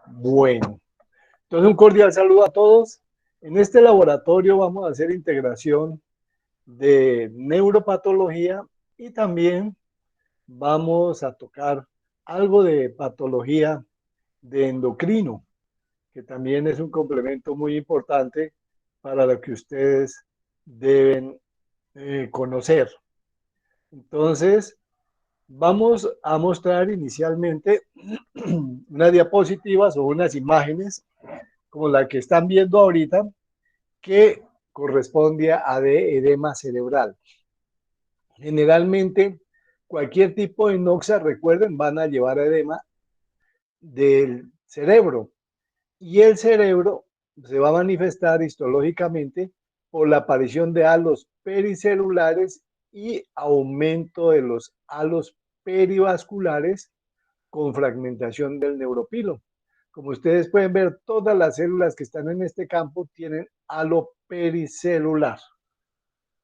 Bueno, entonces un cordial saludo a todos. En este laboratorio vamos a hacer integración de neuropatología y también vamos a tocar algo de patología de endocrino, que también es un complemento muy importante para lo que ustedes deben conocer. Entonces, vamos a mostrar inicialmente unas diapositivas o unas imágenes como la que están viendo ahorita, que corresponde a de edema cerebral. Generalmente, cualquier tipo de noxa, recuerden, van a llevar a edema del cerebro y el cerebro se va a manifestar histológicamente por la aparición de halos pericelulares y aumento de los halos perivasculares con fragmentación del neuropilo. Como ustedes pueden ver, todas las células que están en este campo tienen halo pericelular.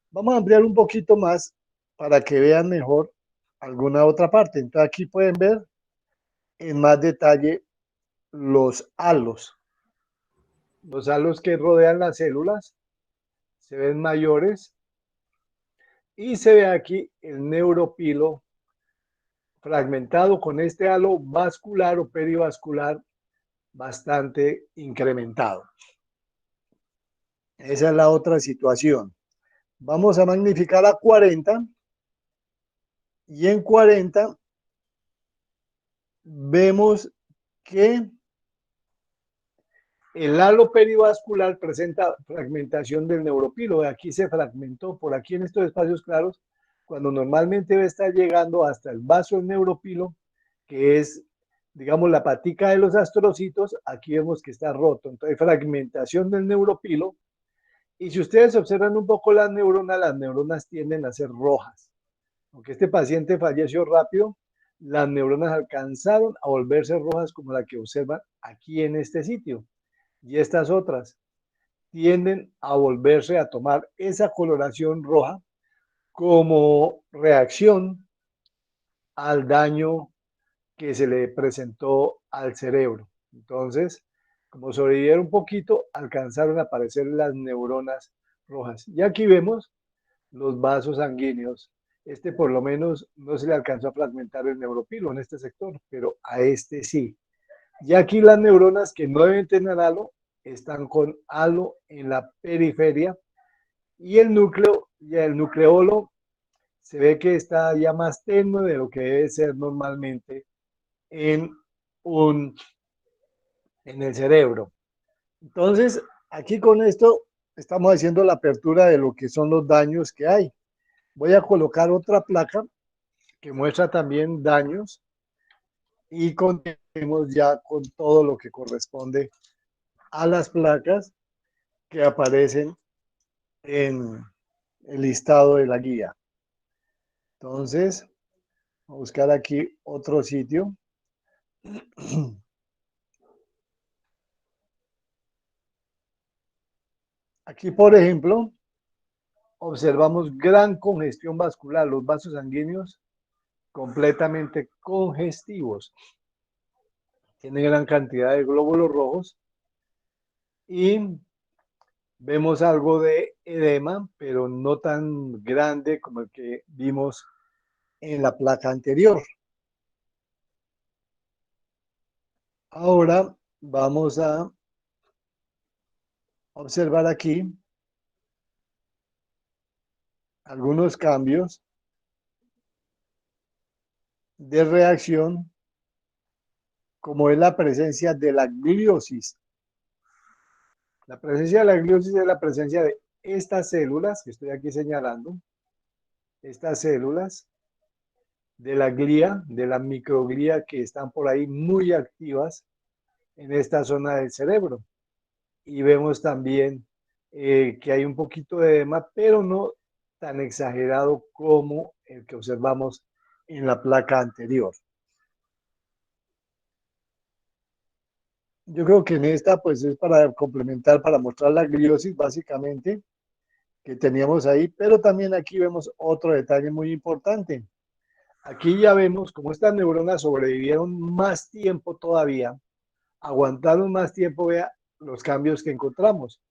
Vamos a ampliar un poquito más para que vean mejor alguna otra parte. Entonces aquí pueden ver en más detalle los halos. Los halos que rodean las células se ven mayores y se ve aquí el neuropilo fragmentado con este halo vascular o perivascular bastante incrementado. Esa es la otra situación. Vamos a magnificar a 40 y en 40 vemos que el halo perivascular presenta fragmentación del neuropilo. Aquí se fragmentó por aquí en estos espacios claros, cuando normalmente debe estar llegando hasta el vaso del neuropilo, que es, digamos, la patica de los astrocitos. Aquí vemos que está roto. Entonces, hay fragmentación del neuropilo. Y si ustedes observan un poco las neuronas tienden a ser rojas. Aunque este paciente falleció rápido, las neuronas alcanzaron a volverse rojas como la que observan aquí en este sitio. Y estas otras tienden a volverse a tomar esa coloración roja como reacción al daño que se le presentó al cerebro. Entonces, como sobrevivieron un poquito, alcanzaron a aparecer las neuronas rojas. Y aquí vemos los vasos sanguíneos. Este por lo menos no se le alcanzó a fragmentar el neuropilo en este sector, pero a este sí. Y aquí las neuronas que no deben tener halo están con halo en la periferia y el núcleo y el nucleolo se ve que está ya más tenue de lo que debe ser normalmente en un en el cerebro. Entonces, aquí con esto estamos haciendo la apertura de lo que son los daños que hay. Voy a colocar otra placa que muestra también daños y continuemos ya con todo lo que corresponde a las placas que aparecen en el listado de la guía. Entonces, voy a buscar aquí otro sitio. Aquí, por ejemplo, observamos gran congestión vascular, los vasos sanguíneos completamente congestivos. Tiene gran cantidad de glóbulos rojos y vemos algo de edema, pero no tan grande como el que vimos en la placa anterior. Ahora vamos a observar aquí algunos cambios de reacción, como es la presencia de la gliosis. La presencia de la gliosis es la presencia de estas células que estoy aquí señalando, estas células de la glía, de la microglía que están por ahí muy activas en esta zona del cerebro. Y vemos también que hay un poquito de edema, pero no tan exagerado como el que observamos en la placa anterior. Yo creo que en esta pues es para complementar, para mostrar la gliosis básicamente que teníamos ahí, pero también aquí vemos otro detalle muy importante. Aquí ya vemos cómo estas neuronas sobrevivieron más tiempo todavía aguantamos más tiempo, vea los cambios que encontramos.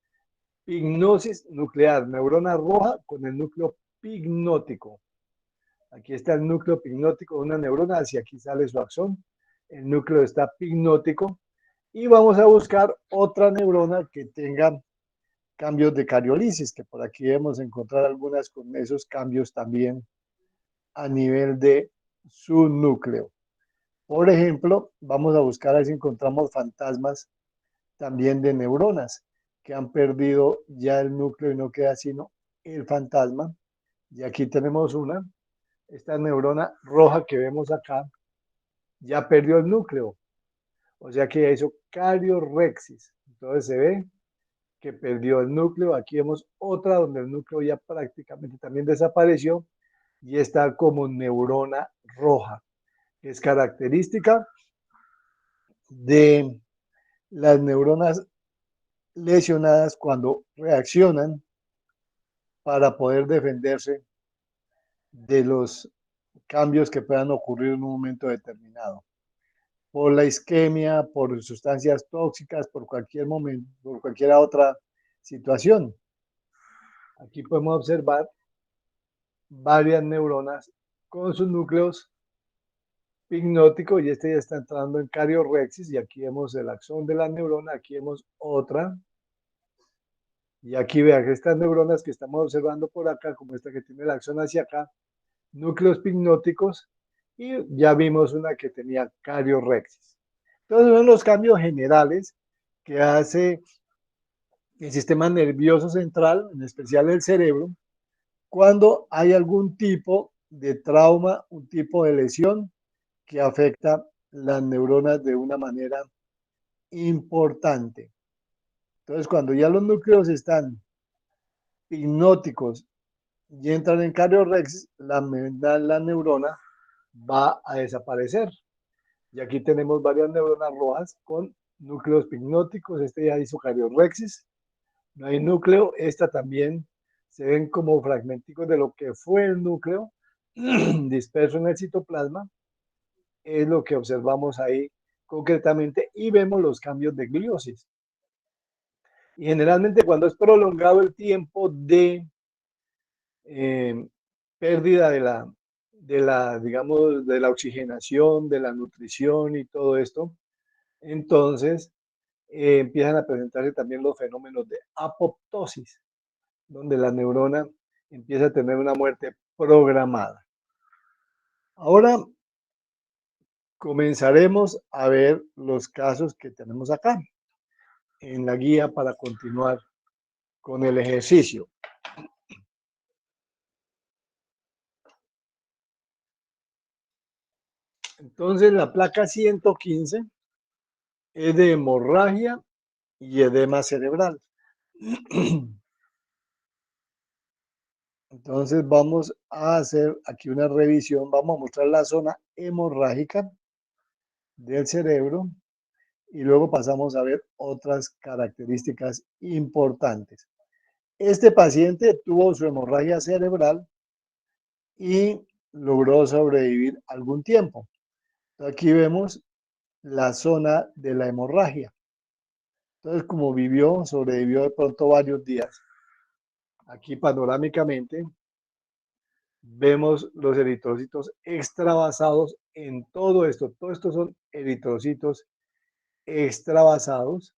Pignosis nuclear, neurona roja con el núcleo pignótico. Aquí está el núcleo pignótico de una neurona, hacia aquí sale su axón. El núcleo está pignótico. Y vamos a buscar otra neurona que tenga cambios de cariolisis, que por aquí debemos encontrar algunas con esos cambios también a nivel de su núcleo. Por ejemplo, vamos a buscar a ver si encontramos fantasmas también de neuronas que han perdido ya el núcleo y no queda sino el fantasma. Y aquí tenemos una, esta neurona roja que vemos acá, ya perdió el núcleo, o sea que ya hizo cariorrexis. Entonces se ve que perdió el núcleo. Aquí vemos otra donde el núcleo ya prácticamente también desapareció y está como neurona roja, que es característica de las neuronas lesionadas cuando reaccionan para poder defenderse de los cambios que puedan ocurrir en un momento determinado. Por la isquemia, por sustancias tóxicas, por cualquier momento, por cualquier otra situación. Aquí podemos observar varias neuronas con sus núcleos pignóticos y este ya está entrando en cariorrexis y aquí vemos el axón de la neurona, aquí vemos otra y aquí vean que estas neuronas que estamos observando por acá, como esta que tiene el axón hacia acá, núcleos pignóticos y ya vimos una que tenía cariorrexis. Entonces son los cambios generales que hace el sistema nervioso central, en especial el cerebro, cuando hay algún tipo de trauma, un tipo de lesión que afecta las neuronas de una manera importante. Entonces, cuando ya los núcleos están hipnóticos y entran en cariorrexis, la neurona va a desaparecer. Y aquí tenemos varias neuronas rojas con núcleos hipnóticos. Este ya hizo cariorrexis. No hay núcleo. Esta también se ven como fragmenticos de lo que fue el núcleo disperso en el citoplasma. Es lo que observamos ahí concretamente y vemos los cambios de gliosis. Y generalmente cuando es prolongado el tiempo de pérdida digamos, de la oxigenación, de la nutrición y todo esto, entonces empiezan a presentarse también los fenómenos de apoptosis, donde la neurona empieza a tener una muerte programada. Ahora comenzaremos a ver los casos que tenemos acá en la guía para continuar con el ejercicio. Entonces, la placa 115 es de hemorragia y edema cerebral. Entonces, vamos a hacer aquí una revisión. Vamos a mostrar la zona hemorrágica del cerebro y luego pasamos a ver otras características importantes. Este paciente tuvo su hemorragia cerebral y logró sobrevivir algún tiempo. Aquí vemos la zona de la hemorragia. Entonces, como vivió, sobrevivió de pronto varios días. Aquí panorámicamente vemos los eritrocitos extravasados en todo esto. Todo esto son eritrocitos extravasados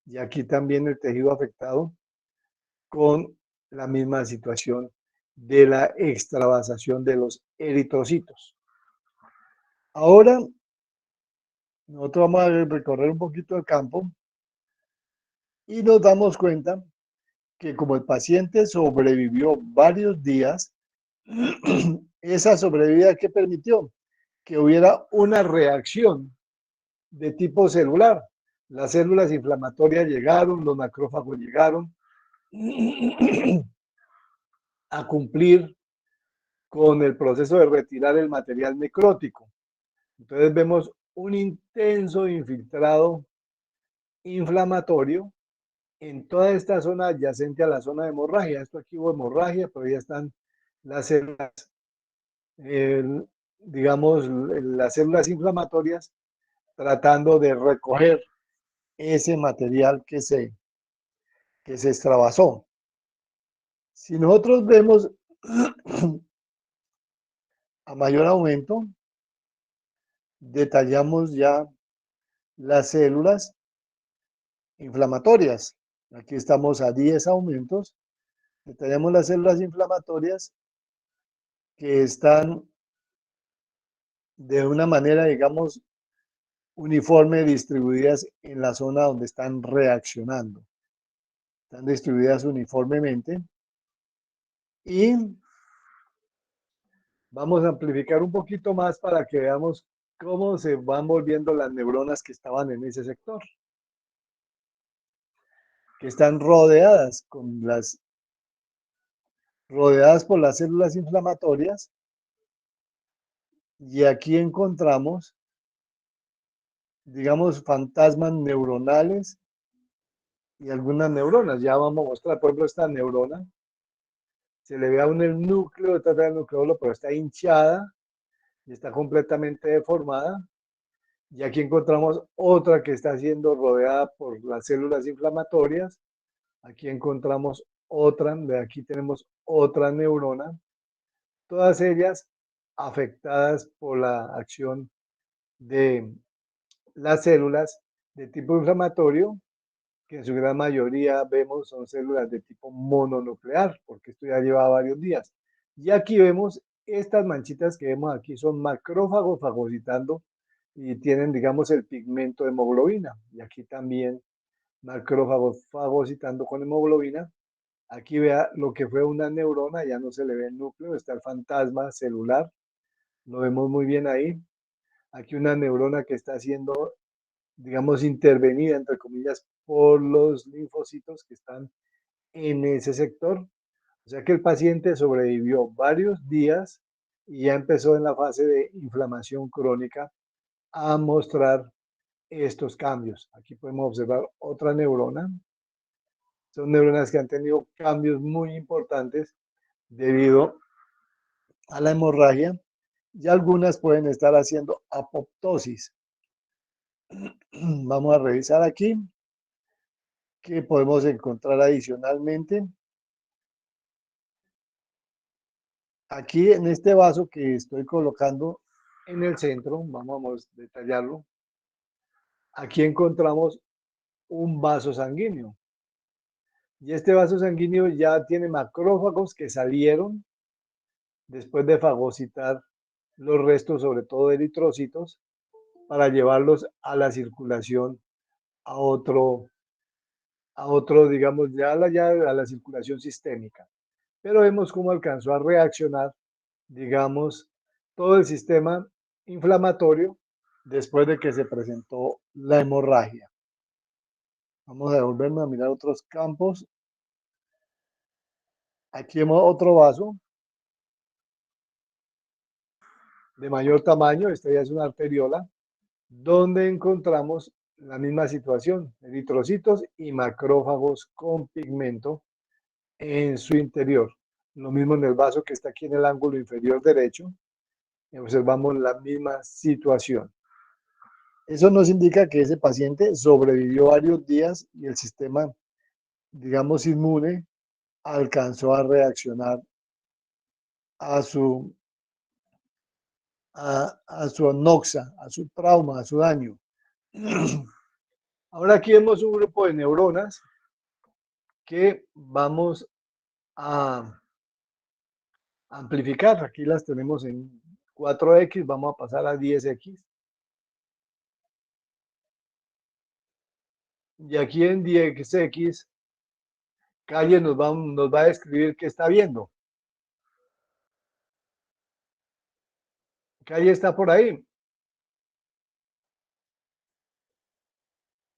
y aquí también el tejido afectado con la misma situación de la extravasación de los eritrocitos. Ahora, nosotros vamos a recorrer un poquito el campo y nos damos cuenta que como el paciente sobrevivió varios días, esa sobrevida que permitió que hubiera una reacción de tipo celular. Las células inflamatorias llegaron, los macrófagos llegaron a cumplir con el proceso de retirar el material necrótico. Entonces vemos un intenso infiltrado inflamatorio en toda esta zona adyacente a la zona de hemorragia. Esto aquí hubo hemorragia, pero ya están las células, digamos, las células inflamatorias tratando de recoger ese material que se extravasó. Si nosotros vemos a mayor aumento, detallamos ya las células inflamatorias. Aquí estamos a 10 aumentos. Detallamos las células inflamatorias que están de una manera, digamos, uniforme distribuidas en la zona donde están reaccionando. Están distribuidas uniformemente. Y vamos a amplificar un poquito más para que veamos cómo se van volviendo las neuronas que estaban en ese sector, que están rodeadas por las células inflamatorias. Y aquí encontramos, digamos, fantasmas neuronales y algunas neuronas. Ya vamos a mostrar, por ejemplo, esta neurona. Se le ve aún el núcleo detrás del nucleolo, pero está hinchada y está completamente deformada. Y aquí encontramos otra que está siendo rodeada por las células inflamatorias. Aquí encontramos otra, de aquí tenemos otra neurona. Todas ellas afectadas por la acción de las células de tipo inflamatorio, que en su gran mayoría vemos son células de tipo mononuclear, porque esto ya lleva varios días. Y aquí vemos estas manchitas que vemos aquí son macrófagos fagocitando y tienen, digamos, el pigmento de hemoglobina. Y aquí también macrófagos fagocitando con hemoglobina. Aquí vea lo que fue una neurona, ya no se le ve el núcleo, está el fantasma celular, lo vemos muy bien ahí. Aquí una neurona que está siendo, digamos, intervenida, entre comillas, por los linfocitos que están en ese sector. O sea que el paciente sobrevivió varios días y ya empezó en la fase de inflamación crónica a mostrar estos cambios. Aquí podemos observar otra neurona. Son neuronas que han tenido cambios muy importantes debido a la hemorragia y algunas pueden estar haciendo apoptosis. Vamos a revisar aquí qué podemos encontrar adicionalmente. Aquí en este vaso que estoy colocando en el centro, vamos a detallarlo. Aquí encontramos un vaso sanguíneo. Y este vaso sanguíneo ya tiene macrófagos que salieron después de fagocitar los restos, sobre todo de eritrocitos, para llevarlos a la circulación, a otro digamos, ya a la circulación sistémica. Pero vemos cómo alcanzó a reaccionar, digamos, todo el sistema inflamatorio después de que se presentó la hemorragia. Vamos a devolvernos a mirar otros campos. Aquí vemos otro vaso de mayor tamaño, esta ya es una arteriola, donde encontramos la misma situación, eritrocitos y macrófagos con pigmento en su interior. Lo mismo en el vaso que está aquí en el ángulo inferior derecho, observamos la misma situación. Eso nos indica que ese paciente sobrevivió varios días y el sistema, digamos, inmune alcanzó a reaccionar a su, a su anoxa, a su trauma, a su daño. Ahora aquí vemos un grupo de neuronas que vamos a amplificar. Aquí las tenemos en 4X, vamos a pasar a 10X. Y aquí en 10X, Calle nos va a describir qué está viendo. Calle está por ahí.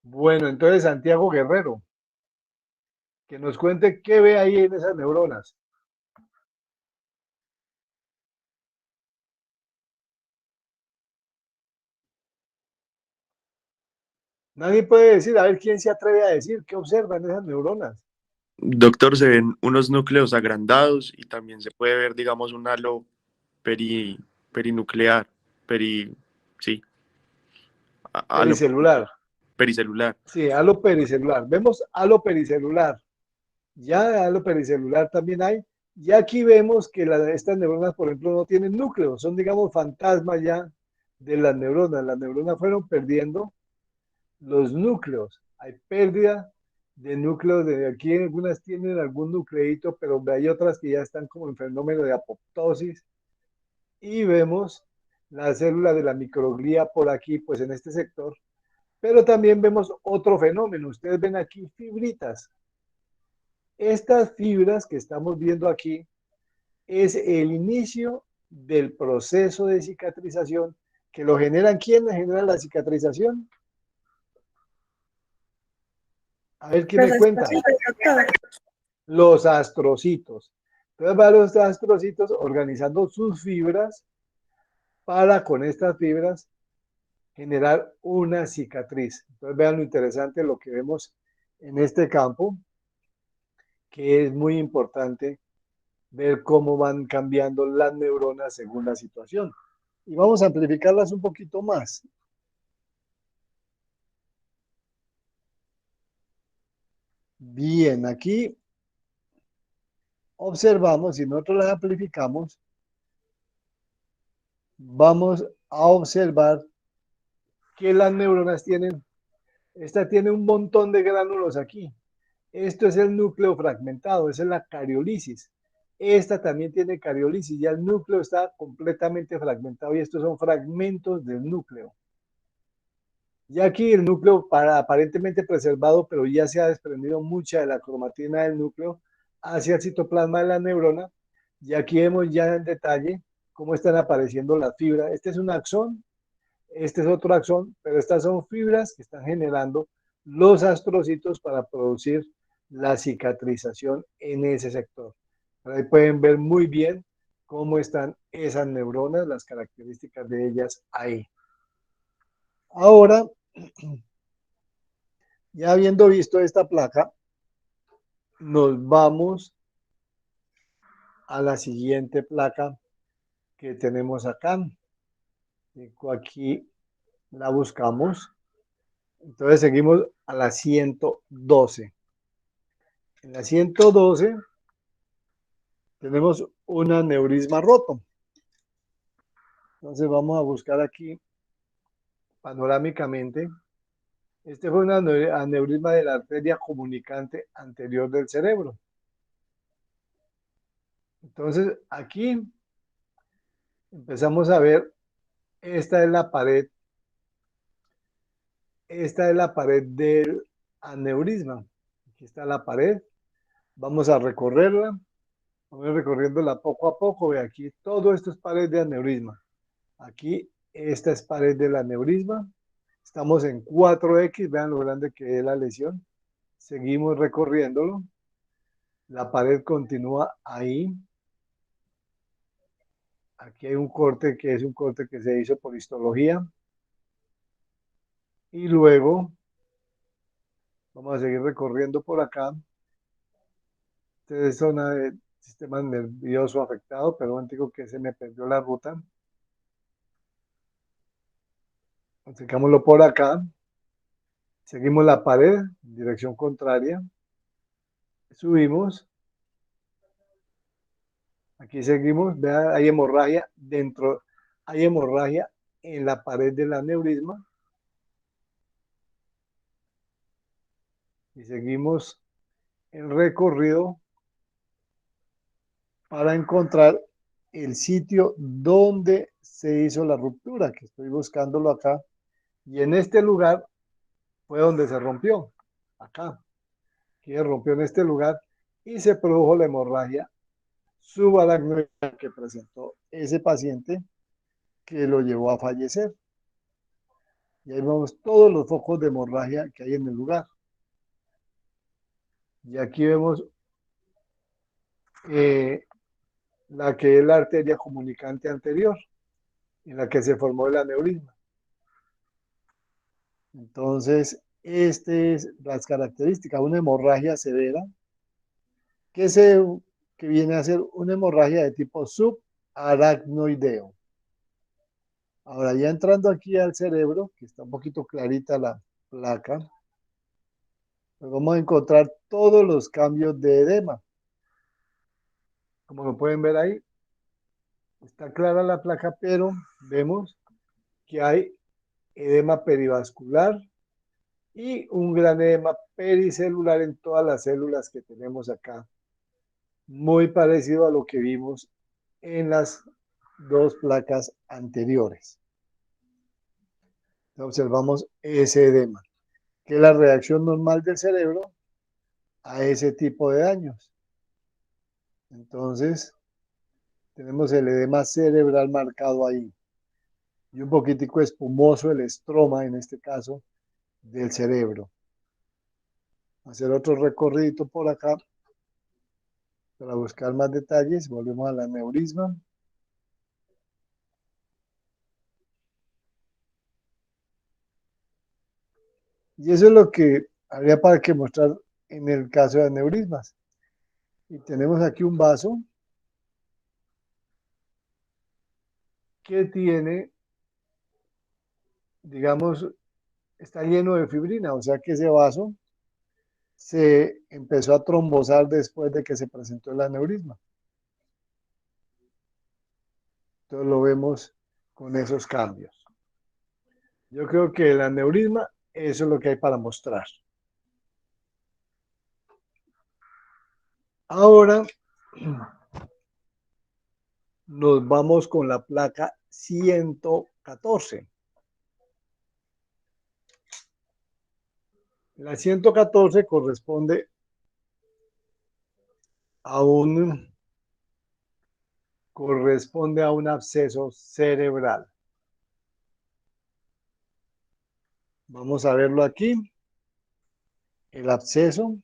Bueno, entonces Santiago Guerrero, que nos cuente qué ve ahí en esas neuronas. Nadie puede decir, a ver quién se atreve a decir qué observa en esas neuronas. Doctor, se ven unos núcleos agrandados y también se puede ver, digamos, un halo perinuclear, sí, halo. Pericelular. pericelular. Sí, halo pericelular. Vemos halo pericelular. Ya halo pericelular también hay. Y aquí vemos que estas neuronas, por ejemplo, no tienen núcleo. Son, digamos, fantasmas ya de las neuronas. Las neuronas fueron perdiendo los núcleos. Hay pérdida de núcleos. De aquí algunas tienen algún nucleito, pero hay otras que ya están como en fenómeno de apoptosis. Y vemos la célula de la microglía por aquí, pues en este sector. Pero también vemos otro fenómeno. Ustedes ven aquí fibritas. Estas fibras que estamos viendo aquí es el inicio del proceso de cicatrización que lo generan. ¿Quién genera la cicatrización? A ver quién Los me cuenta. astrocitos, doctor. Los astrocitos. Entonces van los astrocitos organizando sus fibras para con estas fibras generar una cicatriz. Entonces vean lo interesante lo que vemos en este campo, que es muy importante ver cómo van cambiando las neuronas según la situación. Y vamos a amplificarlas un poquito más. Bien, aquí observamos, si nosotros las amplificamos, vamos a observar que las neuronas tienen, esta tiene un montón de gránulos aquí. Esto es el núcleo fragmentado, esa es la cariolisis. Esta también tiene cariolisis, ya el núcleo está completamente fragmentado y estos son fragmentos del núcleo. Y aquí el núcleo aparentemente preservado, pero ya se ha desprendido mucha de la cromatina del núcleo hacia el citoplasma de la neurona. Y aquí vemos ya en detalle cómo están apareciendo las fibras. Este es un axón, este es otro axón, pero estas son fibras que están generando los astrocitos para producir la cicatrización en ese sector. Ahí pueden ver muy bien cómo están esas neuronas, las características de ellas ahí. Ahora, ya habiendo visto esta placa, nos vamos a la siguiente placa que tenemos acá. Aquí la buscamos. Entonces seguimos a la 112. En la 112 tenemos un aneurisma roto. Entonces vamos a buscar aquí panorámicamente. Este fue un aneurisma de la arteria comunicante anterior del cerebro. Entonces aquí empezamos a ver, esta es la pared del aneurisma. Aquí está la pared. Vamos a recorrerla. Vamos recorriéndola poco a poco. Ve aquí, todo esto es pared de aneurisma. Aquí, esta es pared del aneurisma. Estamos en 4X. Vean lo grande que es la lesión. Seguimos recorriéndolo. La pared continúa ahí. Aquí hay un corte que es un corte que se hizo por histología. Y luego vamos a seguir recorriendo por acá. Esta es zona del sistema nervioso afectado, pero digo que se me perdió la ruta. Acercámoslo por acá. Seguimos la pared, en dirección contraria. Subimos. Aquí seguimos. Vean, hay hemorragia dentro. Hay hemorragia en la pared del aneurisma. Y seguimos el recorrido para encontrar el sitio donde se hizo la ruptura, que estoy buscándolo acá. Y en este lugar fue donde se rompió. Acá. Aquí se rompió en este lugar y se produjo la hemorragia subaracnoidea que presentó ese paciente que lo llevó a fallecer. Y ahí vemos todos los focos de hemorragia que hay en el lugar. Y aquí vemos la que es la arteria comunicante anterior, en la que se formó el aneurisma. Entonces, estas es las características, una hemorragia severa, que, que viene a ser una hemorragia de tipo subaracnoideo. Ahora, ya entrando aquí al cerebro, que está un poquito clarita placa, pues vamos a encontrar todos los cambios de edema. Como lo pueden ver ahí, está clara la placa, pero vemos que hay edema perivascular y un gran edema pericelular en todas las células que tenemos acá, muy parecido a lo que vimos en las dos placas anteriores. Observamos ese edema, que es la reacción normal del cerebro a ese tipo de daños. Entonces, tenemos el edema cerebral marcado ahí y un poquitico espumoso el estroma, en este caso, del cerebro. Hacer otro recorrido por acá para buscar más detalles. Volvemos al aneurisma. Y eso es lo que habría para que mostrar en el caso de aneurismas. Y tenemos aquí un vaso que tiene, digamos, está lleno de fibrina, o sea que ese vaso se empezó a trombosar después de que se presentó el aneurisma. Entonces lo vemos con esos cambios. Yo creo que el aneurisma, eso es lo que hay para mostrar. Ahora nos vamos con la placa 114. La 114 corresponde a un absceso cerebral. Vamos a verlo aquí. El absceso.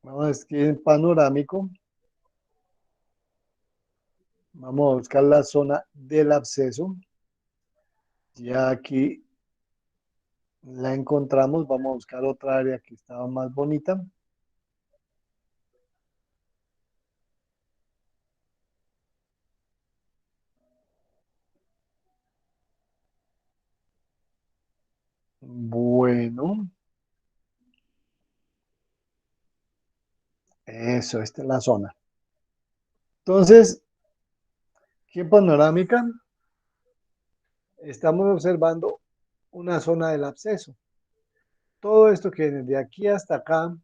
Vamos a escribir en panorámico. Vamos a buscar la zona del absceso. Ya aquí la encontramos. Vamos a buscar otra área que estaba más bonita. Bueno, eso, esta es la zona. Entonces, aquí en panorámica estamos observando una zona del absceso. Todo esto que viene de aquí hasta acá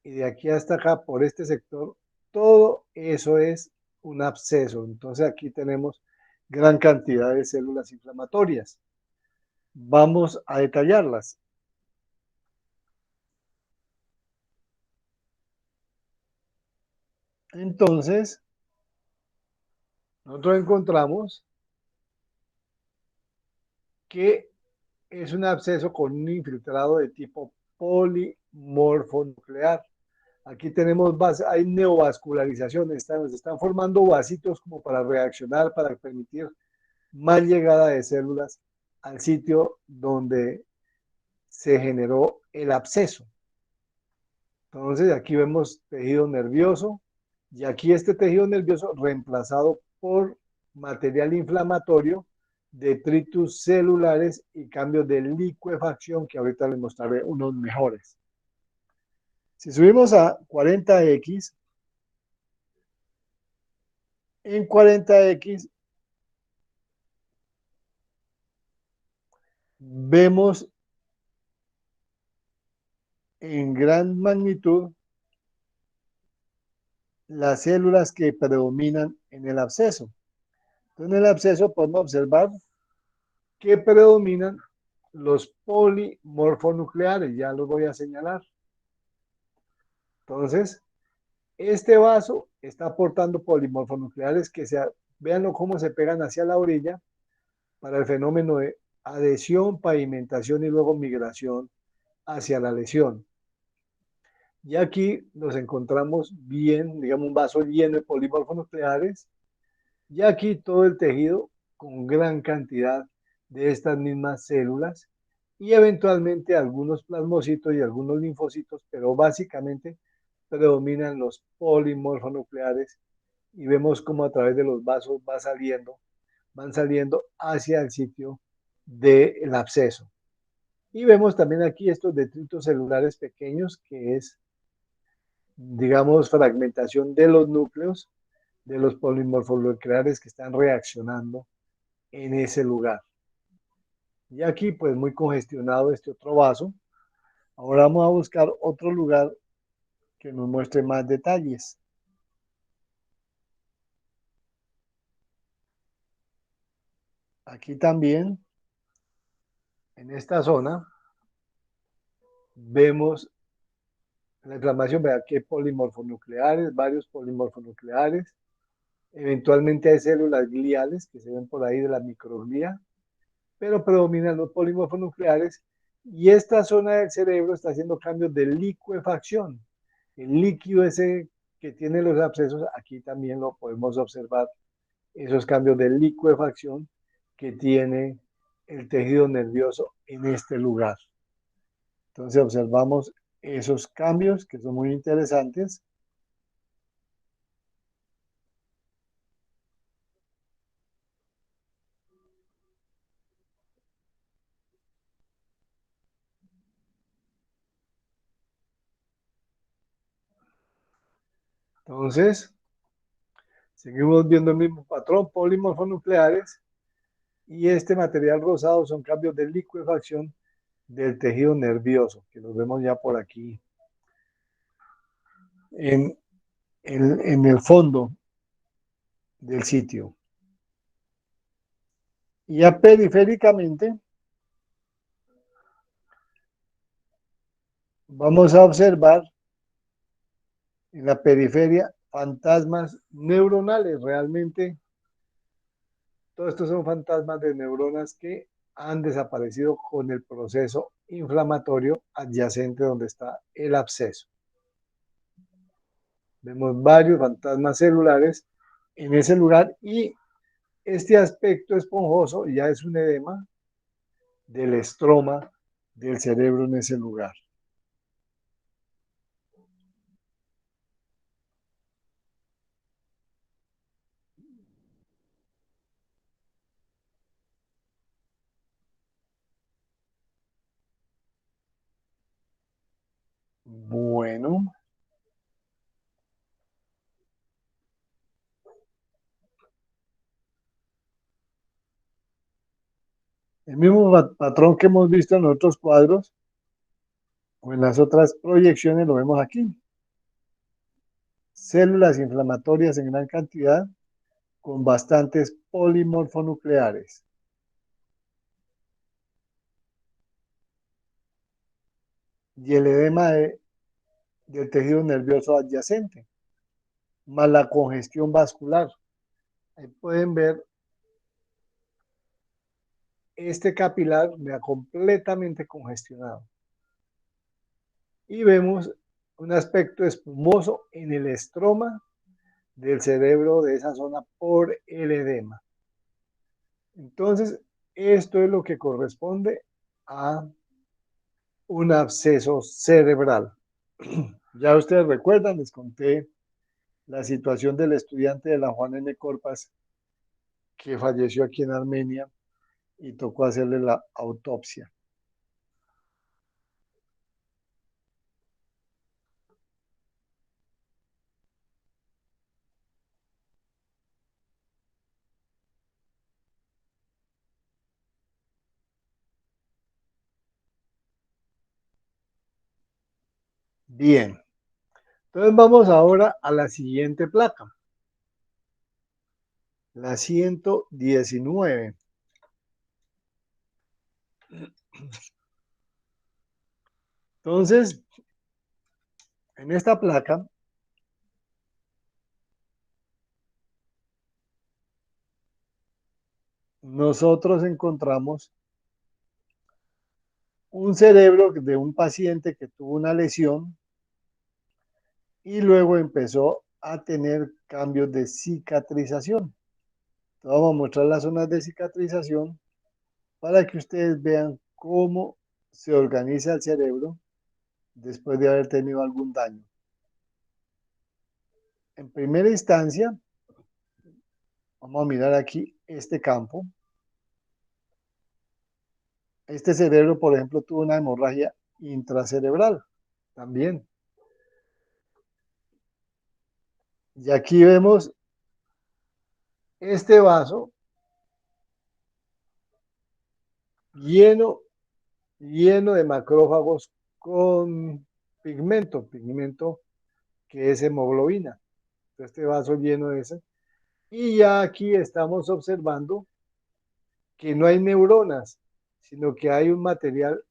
y de aquí hasta acá por este sector, todo eso es un absceso. Entonces aquí tenemos gran cantidad de células inflamatorias. Vamos a detallarlas. Entonces, nosotros encontramos que es un absceso con un infiltrado de tipo polimorfonuclear. Aquí tenemos hay neovascularización, se están formando vasitos como para reaccionar, para permitir más llegada de células al sitio donde se generó el absceso. Entonces aquí vemos tejido nervioso y aquí este tejido nervioso reemplazado por material inflamatorio, detritus celulares y cambios de licuefacción que ahorita les mostraré unos mejores. Si subimos a 40X, en 40X vemos en gran magnitud las células que predominan en el absceso. Entonces, en el absceso podemos observar que predominan los polimorfonucleares, ya los voy a señalar. Entonces, este vaso está aportando polimorfonucleares que véanlo cómo se pegan hacia la orilla para el fenómeno de adhesión, pavimentación y luego migración hacia la lesión. Y aquí nos encontramos bien, digamos, un vaso lleno de polimorfonucleares y aquí todo el tejido con gran cantidad de estas mismas células y eventualmente algunos plasmocitos y algunos linfocitos, pero básicamente predominan los polimorfonucleares y vemos cómo a través de los vasos va saliendo van saliendo hacia el sitio del absceso. Y vemos también aquí estos detritos celulares pequeños, que es, digamos, fragmentación de los núcleos de los polimorfonucleares que están reaccionando en ese lugar. Y aquí, pues, muy congestionado este otro vaso. Ahora vamos a buscar otro lugar que nos muestre más detalles. Aquí también, en esta zona, vemos la inflamación. Vean que hay polimorfonucleares, varios polimorfonucleares. Eventualmente hay células gliales que se ven por ahí de la microglía, pero predominan los polimorfonucleares y esta zona del cerebro está haciendo cambios de licuefacción. El líquido ese que tiene los abscesos, aquí también lo podemos observar, esos cambios de licuefacción que tiene el tejido nervioso en este lugar. Entonces observamos esos cambios que son muy interesantes. Entonces, seguimos viendo el mismo patrón, polimorfonucleares, y este material rosado son cambios de licuefacción del tejido nervioso, que los vemos ya por aquí en, en el fondo del sitio. Y ya periféricamente vamos a observar en la periferia fantasmas neuronales. Realmente todos estos son fantasmas de neuronas que han desaparecido con el proceso inflamatorio adyacente donde está el absceso. Vemos varios fantasmas celulares en ese lugar y este aspecto esponjoso ya es un edema del estroma del cerebro en ese lugar. Bueno, el mismo patrón que hemos visto en otros cuadros o en las otras proyecciones lo vemos aquí. Células inflamatorias en gran cantidad con bastantes polimorfonucleares. Y el edema del tejido nervioso adyacente, más la congestión vascular. Ahí pueden ver este capilar ya completamente congestionado. Y vemos un aspecto espumoso en el estroma del cerebro de esa zona por el edema. Entonces, esto es lo que corresponde a un absceso cerebral. Ya ustedes recuerdan, les conté la situación del estudiante de la Juan N. Corpas que falleció aquí en Armenia y tocó hacerle la autopsia. Bien, entonces vamos ahora a la siguiente placa, la 119. Entonces, en esta placa nosotros encontramos un cerebro de un paciente que tuvo una lesión y luego empezó a tener cambios de cicatrización. Entonces vamos a mostrar las zonas de cicatrización para que ustedes vean cómo se organiza el cerebro después de haber tenido algún daño. En primera instancia, Vamos a mirar aquí este campo. Este cerebro, por ejemplo, tuvo una hemorragia intracerebral también. Y aquí vemos este vaso lleno, lleno de macrófagos con pigmento que es hemoglobina. Este vaso lleno de eso. Y ya aquí estamos observando que no hay neuronas, sino que hay un material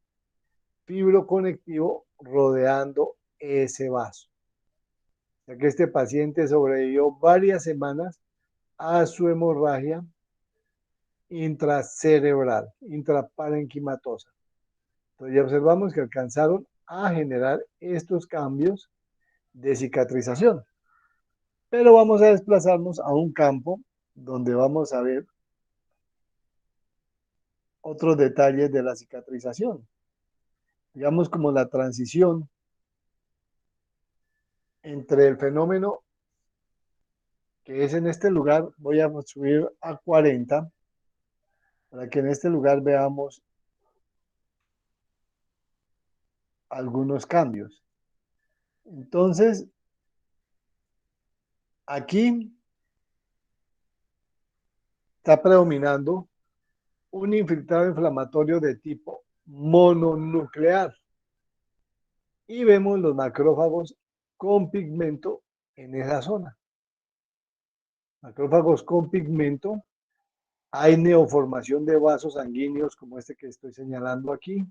fibroconectivo rodeando ese vaso. O sea que este paciente sobrevivió varias semanas a su hemorragia intracerebral, intraparenquimatosa. Entonces ya observamos que alcanzaron a generar estos cambios de cicatrización. Pero vamos a desplazarnos a un campo donde vamos a ver otros detalles de la cicatrización. Digamos como la transición entre el fenómeno que es en este lugar, voy a subir a 40 para que en este lugar veamos algunos cambios. Entonces, aquí está predominando un infiltrado inflamatorio de tipo mononuclear y vemos los macrófagos con pigmento en esa zona. Macrófagos con pigmento, hay neoformación de vasos sanguíneos como este que estoy señalando aquí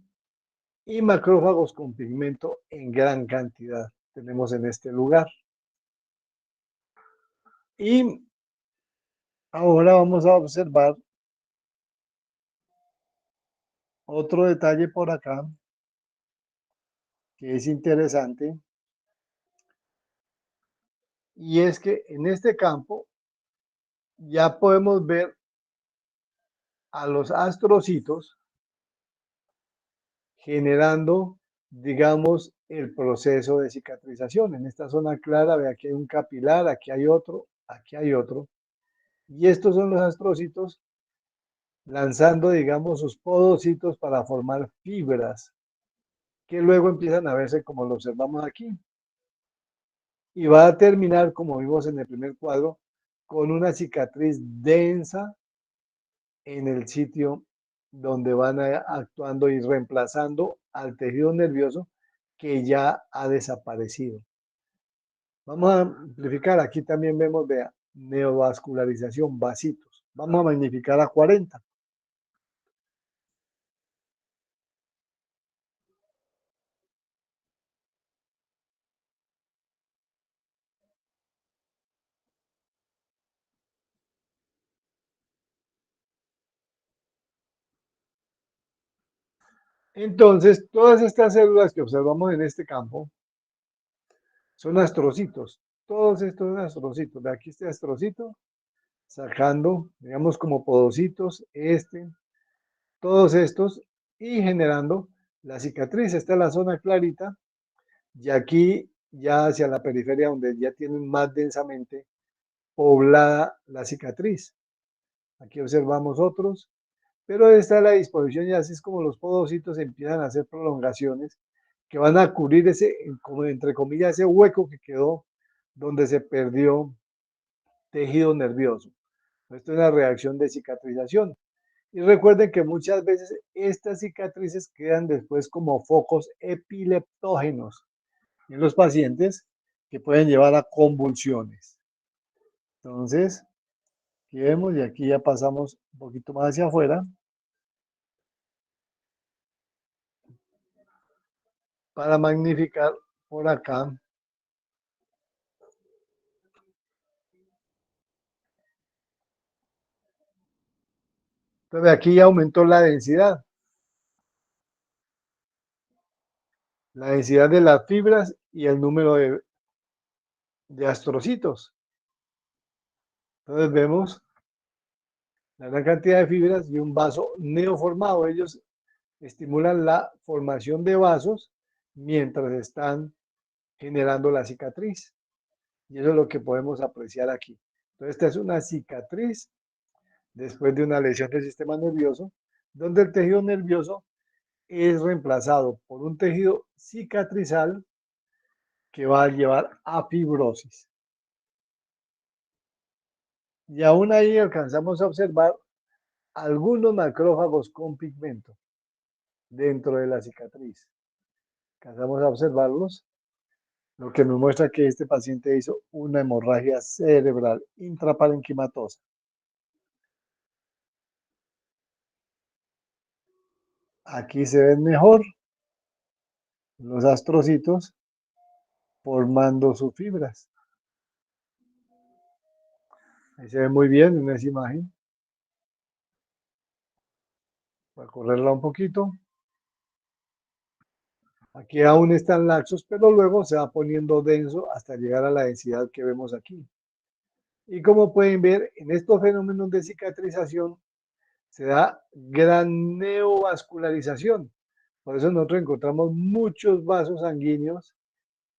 y macrófagos con pigmento en gran cantidad tenemos en este lugar. Y ahora vamos a observar otro detalle por acá que es interesante y es que en este campo ya podemos ver a los astrocitos generando, digamos, el proceso de cicatrización. En esta zona clara, ve aquí hay un capilar, aquí hay otro, aquí hay otro. Y estos son los astrocitos lanzando, digamos, sus podocitos para formar fibras que luego empiezan a verse como lo observamos aquí. Y va a terminar, como vimos en el primer cuadro, con una cicatriz densa en el sitio donde van actuando y reemplazando al tejido nervioso que ya ha desaparecido. Vamos a amplificar, aquí también vemos, vea, neovascularización, vasitos. Vamos a magnificar a 40. Entonces, todas estas células que observamos en este campo son astrocitos. Todos estos astrocitos. De aquí este astrocito, sacando, digamos, como podocitos, todos estos, y generando la cicatriz. Esta es la zona clarita, y aquí ya hacia la periferia, donde ya tienen más densamente poblada la cicatriz. Aquí observamos otros, pero esta es la disposición y así es como los podocitos empiezan a hacer prolongaciones que van a cubrir ese, como entre comillas, ese hueco que quedó donde se perdió tejido nervioso. Esto es una reacción de cicatrización. Y recuerden que muchas veces estas cicatrices quedan después como focos epileptógenos en los pacientes que pueden llevar a convulsiones. Entonces, aquí vemos y aquí ya pasamos un poquito más hacia afuera para magnificar por acá. Entonces aquí ya aumentó la densidad de las fibras y el número de astrocitos. Entonces vemos la gran cantidad de fibras y un vaso neoformado. Ellos estimulan la formación de vasos mientras están generando la cicatriz. Y eso es lo que podemos apreciar aquí. Entonces, esta es una cicatriz después de una lesión del sistema nervioso, donde el tejido nervioso es reemplazado por un tejido cicatrizal que va a llevar a fibrosis. Y aún ahí alcanzamos a observar algunos macrófagos con pigmento dentro de la cicatriz. Alcanzamos a observarlos, lo que nos muestra que este paciente hizo una hemorragia cerebral intraparenquimatosa. Aquí se ven mejor los astrocitos formando sus fibras. Ahí se ve muy bien en esa imagen. Voy a correrla un poquito. Aquí aún están laxos, pero luego se va poniendo denso hasta llegar a la densidad que vemos aquí. Y como pueden ver, en estos fenómenos de cicatrización se da gran neovascularización. Por eso nosotros encontramos muchos vasos sanguíneos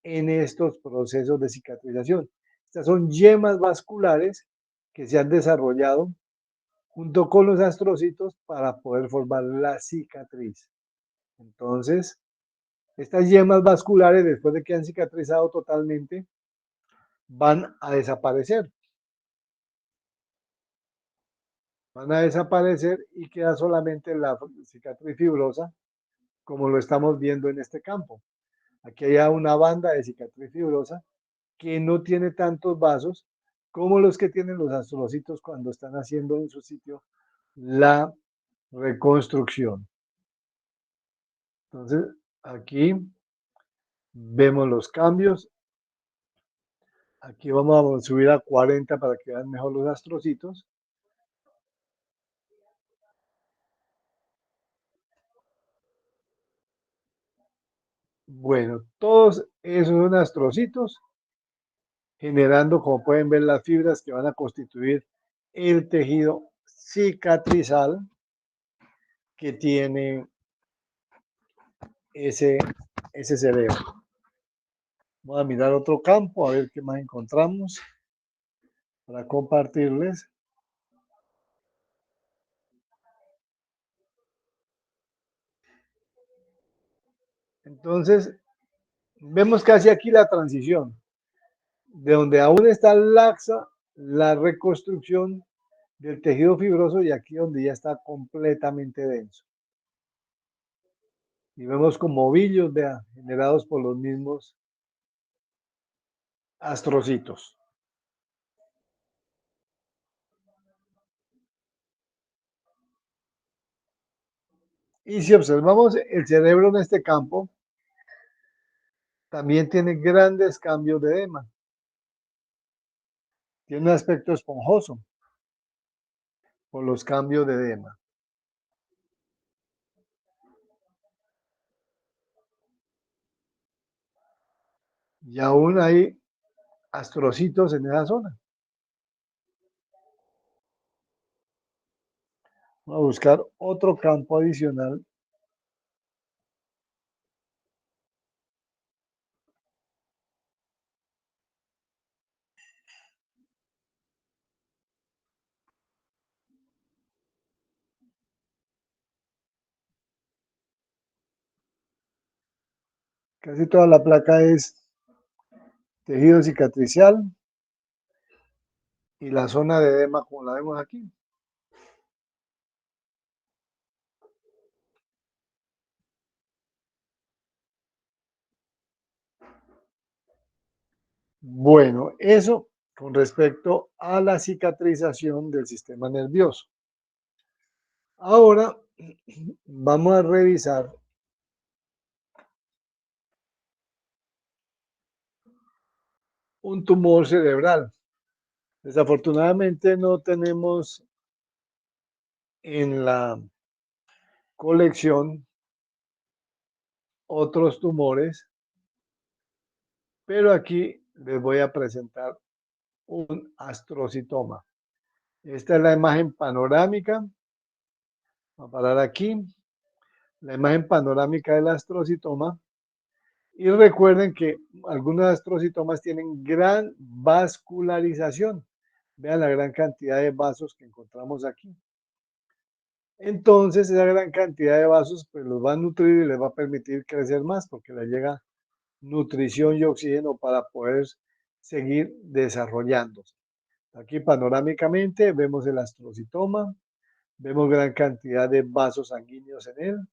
en estos procesos de cicatrización. Estas son yemas vasculares que se han desarrollado junto con los astrocitos para poder formar la cicatriz. Entonces, estas yemas vasculares, después de que han cicatrizado totalmente, van a desaparecer. Van a desaparecer y queda solamente la cicatriz fibrosa, como lo estamos viendo en este campo. Aquí hay una banda de cicatriz fibrosa que no tiene tantos vasos como los que tienen los astrocitos cuando están haciendo en su sitio la reconstrucción. Entonces, aquí vemos los cambios. Aquí vamos a subir a 40 para que vean mejor los astrocitos. Bueno, todos esos son astrocitos, generando, como pueden ver, las fibras que van a constituir el tejido cicatrizal que tiene ese cerebro. Vamos a mirar otro campo, a ver qué más encontramos para compartirles. Entonces, vemos casi aquí la transición, de donde aún está laxa la reconstrucción del tejido fibroso y aquí donde ya está completamente denso. Y vemos como ovillos, vean, generados por los mismos astrocitos. Y si observamos el cerebro en este campo, también tiene grandes cambios de edema. Tiene un aspecto esponjoso por los cambios de edema. Y aún hay astrocitos en esa zona. Vamos a buscar otro campo adicional. Casi toda la placa es tejido cicatricial y la zona de edema como la vemos aquí. Bueno, eso con respecto a la cicatrización del sistema nervioso. Ahora vamos a revisar un tumor cerebral. Desafortunadamente no tenemos en la colección otros tumores, pero aquí les voy a presentar un astrocitoma. Esta es la imagen panorámica. Voy a parar aquí. La imagen panorámica del astrocitoma. Y recuerden que algunos astrocitomas tienen gran vascularización. Vean la gran cantidad de vasos que encontramos aquí. Entonces, esa gran cantidad de vasos pues los va a nutrir y les va a permitir crecer más porque les llega nutrición y oxígeno para poder seguir desarrollándose. Aquí panorámicamente vemos el astrocitoma, vemos gran cantidad de vasos sanguíneos en él,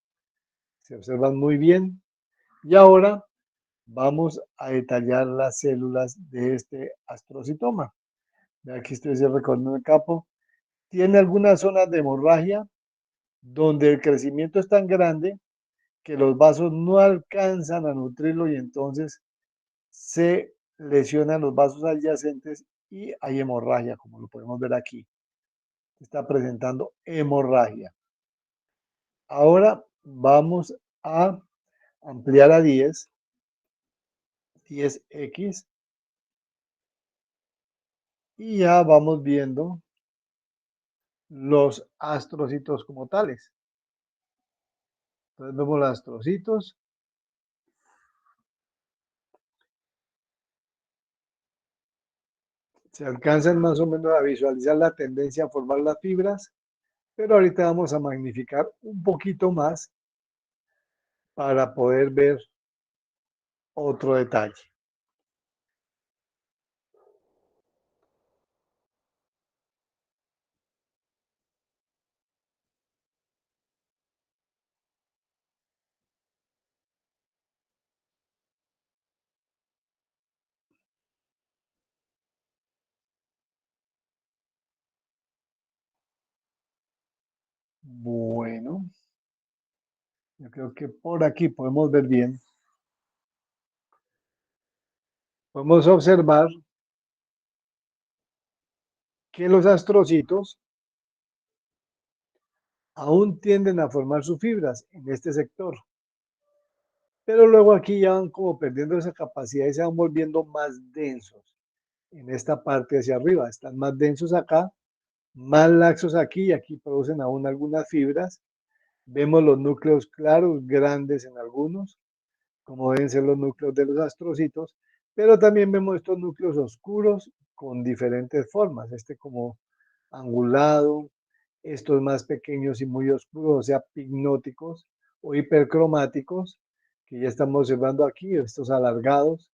se observan muy bien. Y ahora vamos a detallar las células de este astrocitoma. Aquí estoy recorriendo el campo. Tiene algunas zonas de hemorragia donde el crecimiento es tan grande que los vasos no alcanzan a nutrirlo y entonces se lesionan los vasos adyacentes y hay hemorragia, como lo podemos ver aquí. Está presentando hemorragia. Ahora vamos a ampliar a 10x, y ya vamos viendo los astrocitos como tales. Entonces vemos los astrocitos. Se alcanzan más o menos a visualizar la tendencia a formar las fibras, pero ahorita vamos a magnificar un poquito más para poder ver otro detalle. Bueno, yo creo que por aquí podemos ver bien. Podemos observar que los astrocitos aún tienden a formar sus fibras en este sector, pero luego aquí ya van como perdiendo esa capacidad y se van volviendo más densos en esta parte hacia arriba. Están más densos acá, más laxos aquí y aquí producen aún algunas fibras. Vemos los núcleos claros, grandes en algunos, como deben ser los núcleos de los astrocitos, pero también vemos estos núcleos oscuros con diferentes formas, este como angulado, estos más pequeños y muy oscuros, o sea, pignóticos o hipercromáticos, que ya estamos observando aquí, estos alargados.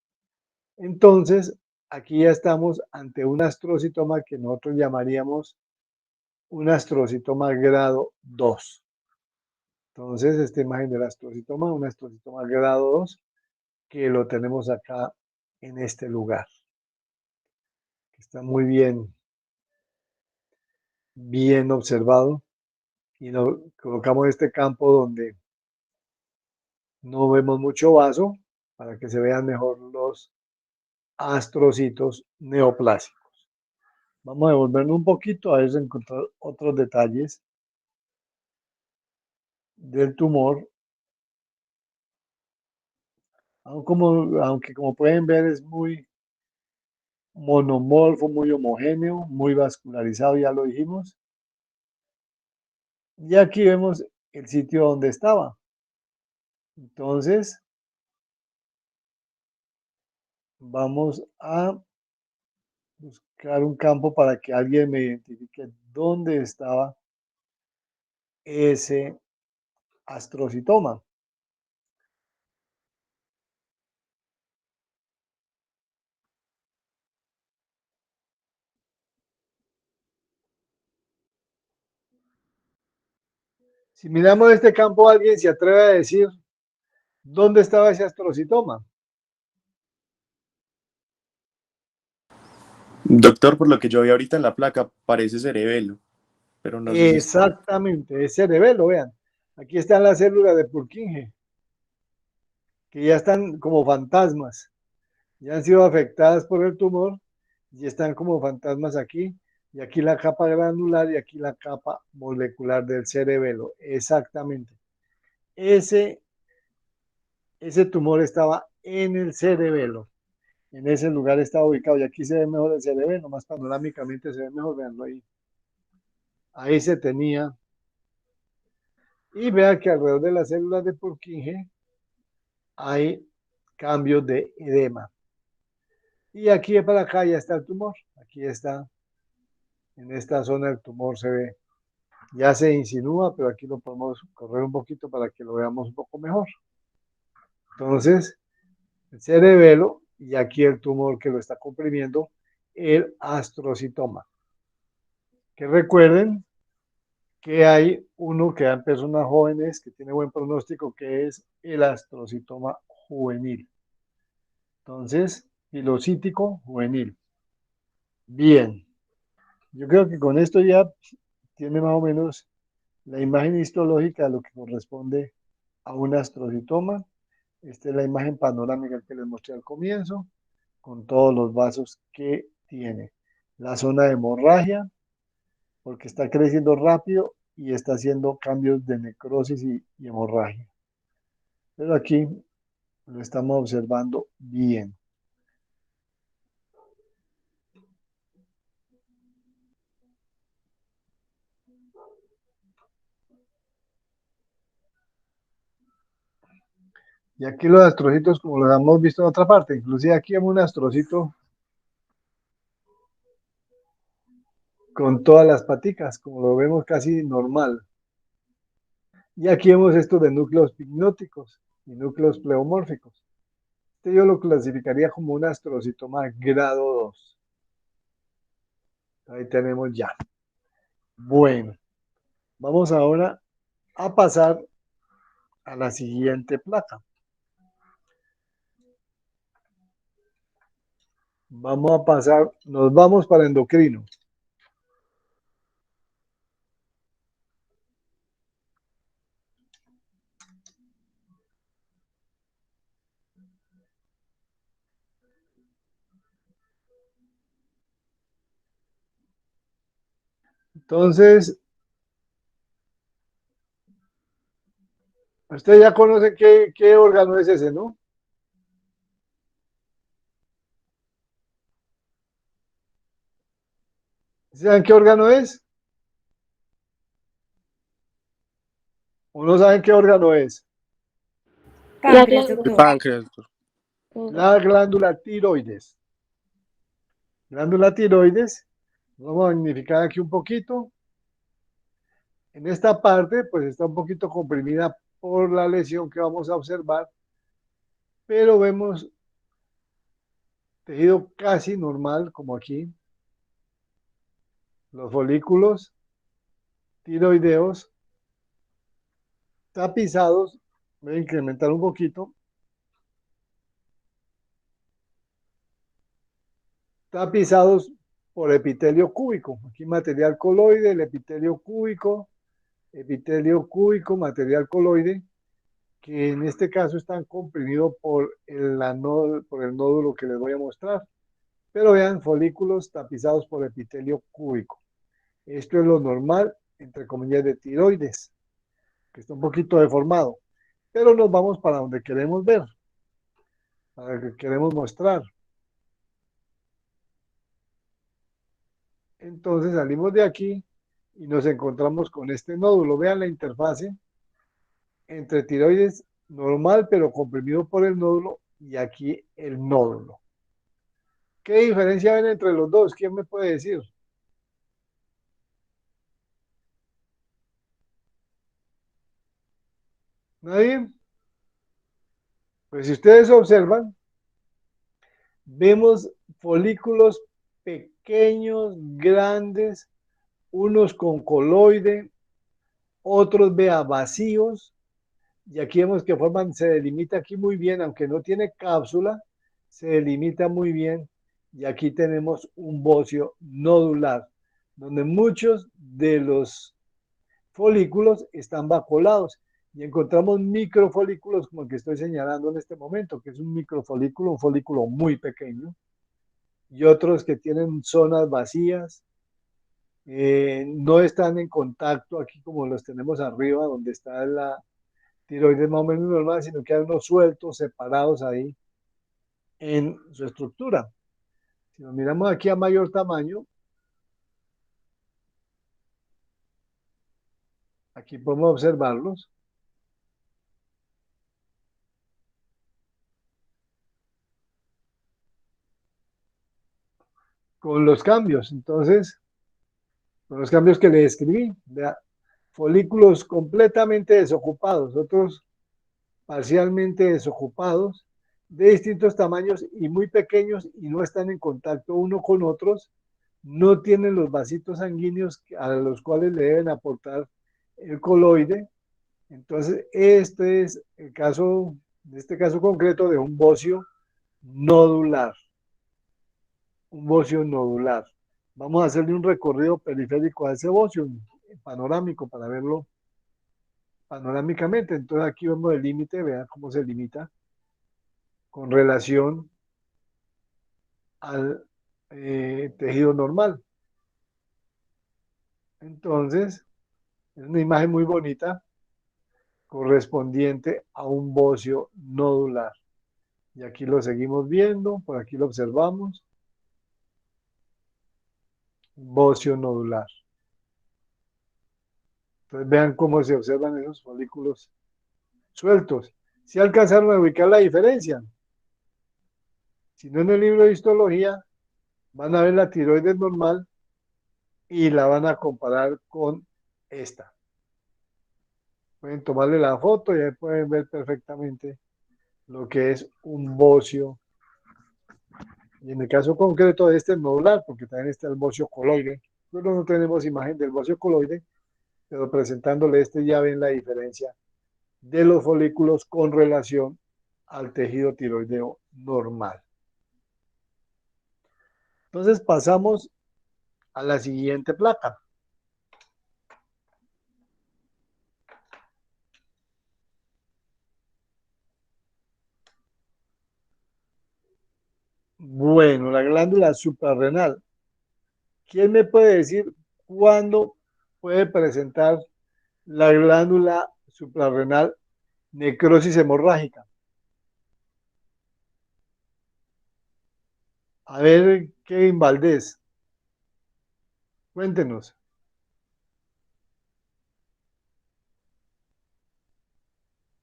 Entonces, aquí ya estamos ante un astrocitoma que nosotros llamaríamos un astrocitoma grado 2. Entonces, esta imagen del astrocitoma, un astrocitoma grado 2, que lo tenemos acá en este lugar. Está muy bien observado. Y lo colocamos en este campo donde no vemos mucho vaso para que se vean mejor los astrocitos neoplásicos. Vamos a devolvernos un poquito a ver si encontrar otros detalles del tumor. Aunque como pueden ver es muy monomorfo, muy homogéneo, muy vascularizado, ya lo dijimos. Y aquí vemos el sitio donde estaba. Entonces, vamos a buscar un campo para que alguien me identifique dónde estaba ese astrocitoma. Si miramos este campo, alguien se atreve a decir dónde estaba ese astrocitoma. Doctor, por lo que yo vi ahorita en la placa, parece cerebelo, pero no sé si está. Exactamente, es cerebelo, vean. Aquí están las células de Purkinje, que ya están como fantasmas, ya han sido afectadas por el tumor y están como fantasmas aquí, y aquí la capa granular y aquí la capa molecular del cerebelo. Exactamente. Ese, ese tumor estaba en el cerebelo, en ese lugar estaba ubicado, y aquí se ve mejor el cerebelo, más panorámicamente se ve mejor, veanlo ahí. Ahí se tenía. Y vea que alrededor de las células de Purkinje hay cambios de edema. Y aquí para acá ya está el tumor. Aquí está En esta zona el tumor se ve, ya se insinúa, pero aquí lo podemos correr un poquito para que lo veamos un poco mejor. Entonces, el cerebelo y aquí el tumor que lo está comprimiendo, el astrocitoma. Que recuerden que hay uno que da en personas jóvenes que tiene buen pronóstico, que es el astrocitoma juvenil. Entonces, pilocítico juvenil. Bien, yo creo que con esto ya tiene más o menos la imagen histológica de lo que corresponde a un astrocitoma. Esta es la imagen panorámica que les mostré al comienzo, con todos los vasos que tiene. La zona de hemorragia, porque está creciendo rápido y está haciendo cambios de necrosis y hemorragia. Pero aquí lo estamos observando bien. Y aquí los astrocitos, como los hemos visto en otra parte, inclusive aquí vemos un astrocito con todas las paticas, como lo vemos casi normal. Y aquí vemos estos de núcleos pignóticos y núcleos pleomórficos. Este yo lo clasificaría como un astrocitoma grado 2. Ahí tenemos ya. Bueno, vamos ahora a pasar a la siguiente placa. Vamos a pasar, nos vamos para endocrino. Entonces, usted ya conoce qué órgano es ese, ¿no? ¿Saben qué órgano es? ¿O no saben qué órgano es? La Páncreas, glándula. El doctor. páncreas, doctor. La glándula tiroides. Glándula tiroides, vamos a magnificar aquí un poquito. En esta parte, pues está un poquito comprimida por la lesión que vamos a observar, pero vemos tejido casi normal, como aquí, los folículos tiroideos tapizados, voy a incrementar un poquito, tapizados por epitelio cúbico. Aquí material coloide, el epitelio cúbico, material coloide, que en este caso están comprimidos por el nódulo que les voy a mostrar. Pero vean, folículos tapizados por epitelio cúbico. Esto es lo normal, entre comillas, de tiroides, que está un poquito deformado. Pero nos vamos para donde queremos ver, para lo que queremos mostrar. Entonces salimos de aquí y nos encontramos con este nódulo. Vean la interfase entre tiroides normal, pero comprimido por el nódulo, y aquí el nódulo. ¿Qué diferencia ven entre los dos? ¿Quién me puede decir? ¿Nadie? Pues si ustedes observan, vemos folículos pequeños, grandes, unos con coloide, otros vea vacíos, y aquí vemos que forman, se delimita aquí muy bien, aunque no tiene cápsula, se delimita muy bien, y aquí tenemos un bocio nodular, donde muchos de los folículos están vaculados, y encontramos microfolículos como el que estoy señalando en este momento, que es un microfolículo, un folículo muy pequeño, y otros que tienen zonas vacías, no están en contacto aquí como los tenemos arriba, donde está la tiroides más o menos normal, sino que hay unos sueltos, separados ahí en su estructura. Si nos miramos aquí a mayor tamaño, aquí podemos observarlos con los cambios. Entonces, con los cambios que le describí. Vea, folículos completamente desocupados, otros parcialmente desocupados, de distintos tamaños y muy pequeños y no están en contacto uno con otros, no tienen los vasitos sanguíneos a los cuales le deben aportar el coloide. Entonces, este es el caso, en este caso concreto, de un bocio nodular. Un bocio nodular. Vamos a hacerle un recorrido periférico a ese bocio, panorámico, para verlo panorámicamente. Entonces, aquí vemos el límite, vean cómo se limita con relación al tejido normal. Entonces, es una imagen muy bonita correspondiente a un bocio nodular. Y aquí lo seguimos viendo, por aquí lo observamos. Bocio nodular. Entonces vean cómo se observan esos folículos sueltos. Si alcanzaron a ubicar la diferencia. Si no, en el libro de histología van a ver la tiroides normal y la van a comparar con esta. Pueden tomarle la foto y ahí pueden ver perfectamente lo que es un bocio. Y en el caso concreto de este nodular, porque también está el bocio coloide. Nosotros no tenemos imagen del bocio coloide, pero presentándole este ya ven la diferencia de los folículos con relación al tejido tiroideo normal. Entonces pasamos a la siguiente placa. Bueno, la glándula suprarrenal. ¿Quién me puede decir cuándo puede presentar la glándula suprarrenal necrosis hemorrágica? A ver, Kevin Valdés, cuéntenos.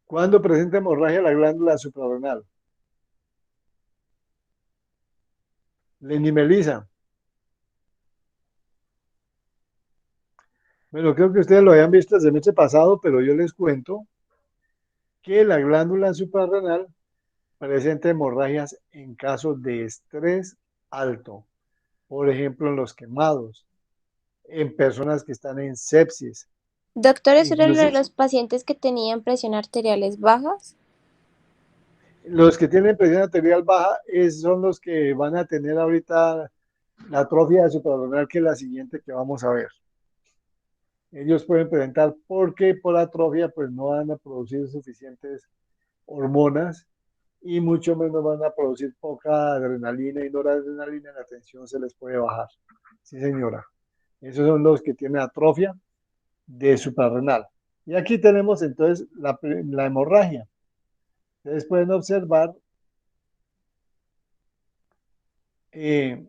¿Cuándo presenta hemorragia la glándula suprarrenal? Lenny Melissa. Bueno, creo que ustedes lo habían visto el semestre pasado, pero yo les cuento que la glándula suprarrenal presenta hemorragias en casos de estrés alto, por ejemplo, en los quemados, en personas que están en sepsis, Doctor, ¿eso era lo de incluso los pacientes que tenían presión arteriales bajas? los que tienen presión arterial baja son los que van a tener ahorita la atrofia suprarrenal, que es la siguiente que vamos a ver. Ellos pueden presentar porque por atrofia pues no van a producir suficientes hormonas y mucho menos van a producir poca adrenalina y noradrenalina, la tensión se les puede bajar. Sí, señora. Esos son los que tienen atrofia de suprarrenal. Y aquí tenemos entonces la hemorragia. Ustedes pueden observar eh,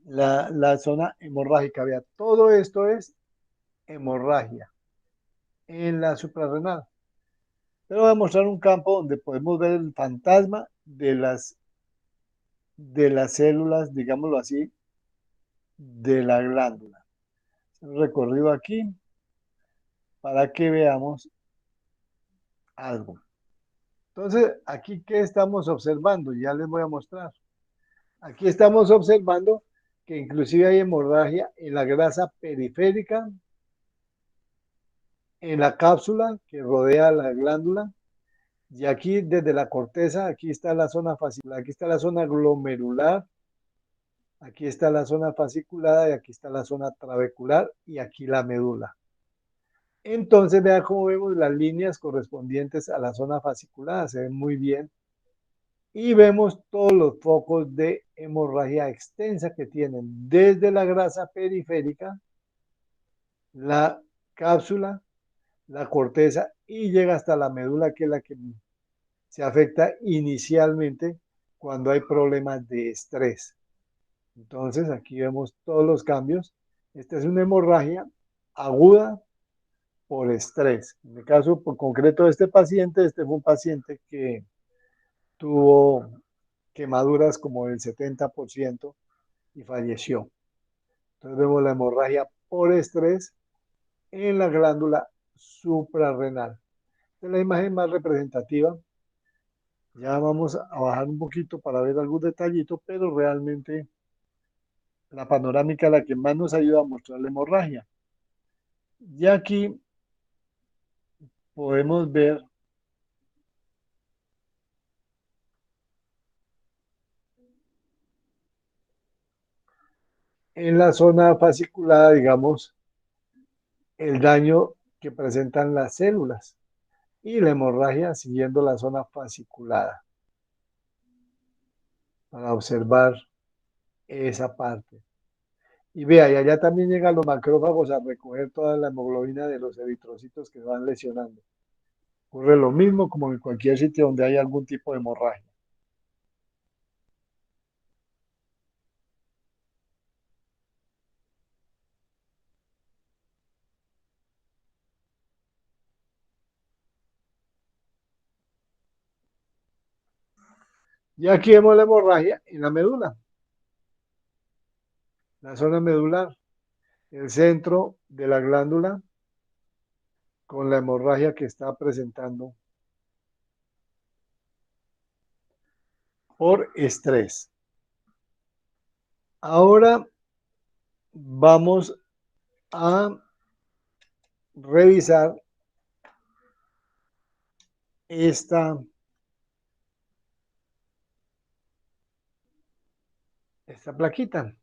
la zona hemorrágica. Vea, todo esto es hemorragia en la suprarrenal. Pero voy a mostrar un campo donde podemos ver el fantasma de las células, digámoslo así, de la glándula. Un recorrido aquí para que veamos algo. Entonces, aquí, ¿qué estamos observando? Ya les voy a mostrar. Aquí estamos observando que inclusive hay hemorragia en la grasa periférica, en la cápsula que rodea la glándula, y aquí desde la corteza, aquí está la zona fascicular, aquí está la zona glomerular, aquí está la zona fasciculada y aquí está la zona trabecular y aquí la médula. Entonces, vean cómo vemos las líneas correspondientes a la zona fasciculada, se ven muy bien. Y vemos todos los focos de hemorragia extensa que tienen desde la grasa periférica, la cápsula, la corteza y llega hasta la médula, que es la que se afecta inicialmente cuando hay problemas de estrés. Entonces, aquí vemos todos los cambios. Esta es una hemorragia aguda por estrés. En el caso por concreto de este paciente, este fue un paciente que tuvo quemaduras como del 70% y falleció. Entonces vemos la hemorragia por estrés en la glándula suprarrenal. Esta es la imagen más representativa. Ya vamos a bajar un poquito para ver algún detallito, pero realmente la panorámica es la que más nos ayuda a mostrar la hemorragia. Y aquí podemos ver en la zona fasciculada, digamos, el daño que presentan las células y la hemorragia siguiendo la zona fasciculada para observar esa parte. Y vea, y allá también llegan los macrófagos a recoger toda la hemoglobina de los eritrocitos que van lesionando. Ocurre lo mismo como en cualquier sitio donde hay algún tipo de hemorragia. Y aquí vemos la hemorragia en la médula, la zona medular, el centro de la glándula con la hemorragia que está presentando por estrés. Ahora vamos a revisar esta plaquita.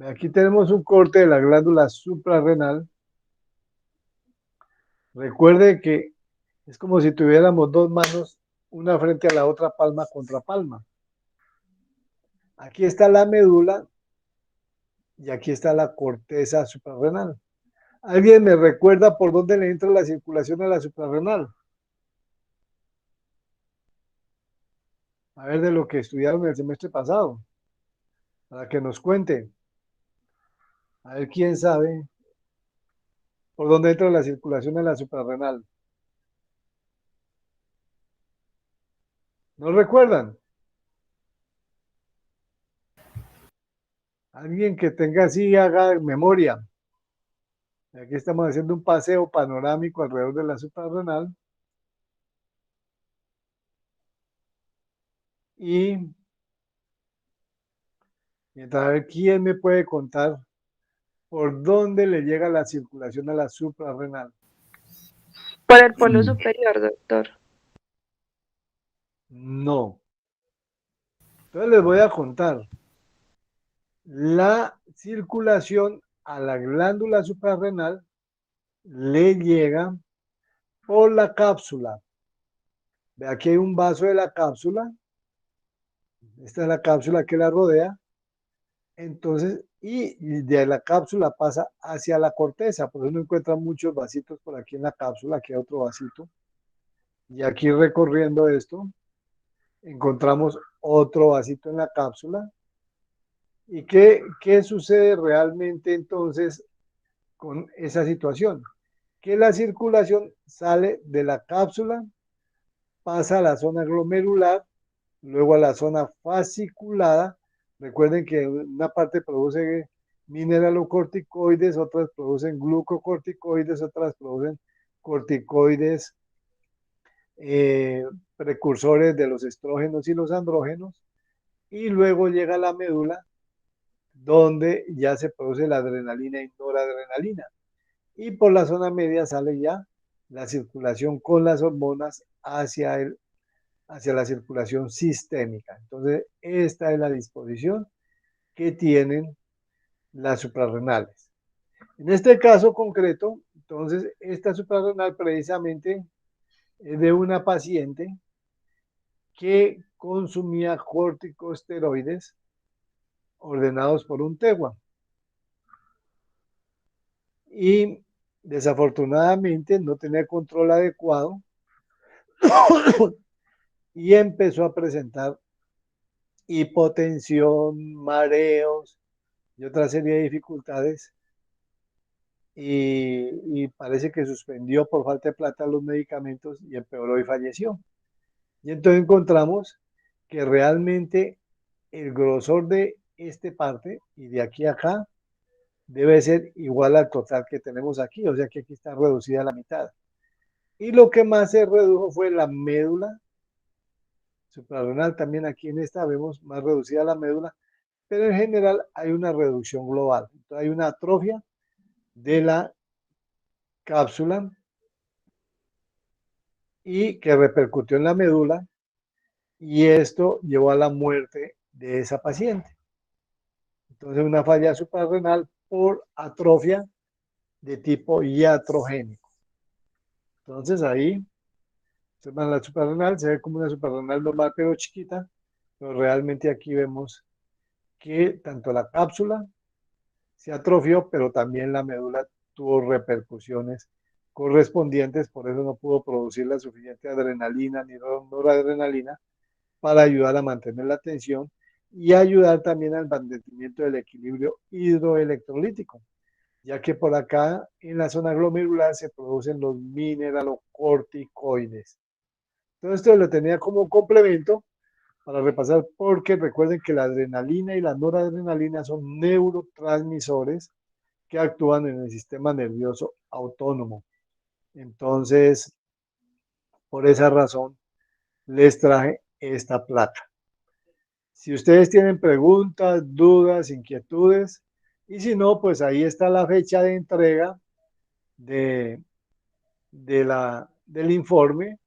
Aquí tenemos un corte de la glándula suprarrenal. Recuerde que es como si tuviéramos dos manos, una frente a la otra, palma contra palma. Aquí está la médula y aquí está la corteza suprarrenal. ¿Alguien me recuerda por dónde le entra la circulación a la suprarrenal? A ver, de lo que estudiaron el semestre pasado, para que nos cuente. A ver quién sabe por dónde entra la circulación a la suprarrenal. ¿No recuerdan? Alguien que tenga así, haga memoria. Aquí estamos haciendo un paseo panorámico alrededor de la suprarrenal. Y mientras a ver quién me puede contar por dónde le llega la circulación a la suprarrenal. Por el polo superior, doctor. No. Entonces les voy a contar. La circulación a la glándula suprarrenal le llega por la cápsula. Ve, aquí hay un vaso de la cápsula. Esta es la cápsula que la rodea. Entonces, y de la cápsula pasa hacia la corteza. Por eso no encuentran muchos vasitos por aquí en la cápsula. Aquí hay otro vasito. Y aquí recorriendo esto, encontramos otro vasito en la cápsula. ¿Y qué sucede realmente entonces con esa situación? Que la circulación sale de la cápsula, pasa a la zona glomerular, luego a la zona fasciculada. Recuerden que una parte produce mineralocorticoides, otras producen glucocorticoides, otras producen corticoides precursores de los estrógenos y los andrógenos, y luego llega a la médula, donde ya se produce la adrenalina y noradrenalina. Y por la zona media sale ya la circulación con las hormonas hacia la circulación sistémica. Entonces, esta es la disposición que tienen las suprarrenales. En este caso concreto, entonces, esta suprarrenal precisamente es de una paciente que consumía corticosteroides ordenados por un TEGUA. Y desafortunadamente no tenía control adecuado y empezó a presentar hipotensión, mareos y otra serie de dificultades. Y parece que suspendió por falta de plata los medicamentos y empeoró y falleció. Y entonces encontramos que realmente el grosor de esta parte y de aquí a acá debe ser igual al total que tenemos aquí, o sea que aquí está reducida a la mitad. Y lo que más se redujo fue la médula suprarrenal, también aquí en esta vemos más reducida la médula, pero en general hay una reducción global. Entonces hay una atrofia de la cápsula y que repercutió en la médula y esto llevó a la muerte de esa paciente. Entonces una falla suprarrenal por atrofia de tipo iatrogénico. Entonces ahí, la suprarrenal se ve como una suprarrenal normal pero chiquita, pero realmente aquí vemos que tanto la cápsula se atrofió, pero también la médula tuvo repercusiones correspondientes, por eso no pudo producir la suficiente adrenalina ni noradrenalina para ayudar a mantener la tensión y ayudar también al mantenimiento del equilibrio hidroelectrolítico, ya que por acá en la zona glomerular se producen los mineralocorticoides. Todo esto lo tenía como complemento para repasar, porque recuerden que la adrenalina y la noradrenalina son neurotransmisores que actúan en el sistema nervioso autónomo. Entonces, por esa razón, les traje esta placa. Si ustedes tienen preguntas, dudas, inquietudes, y si no, pues ahí está la fecha de entrega del informe,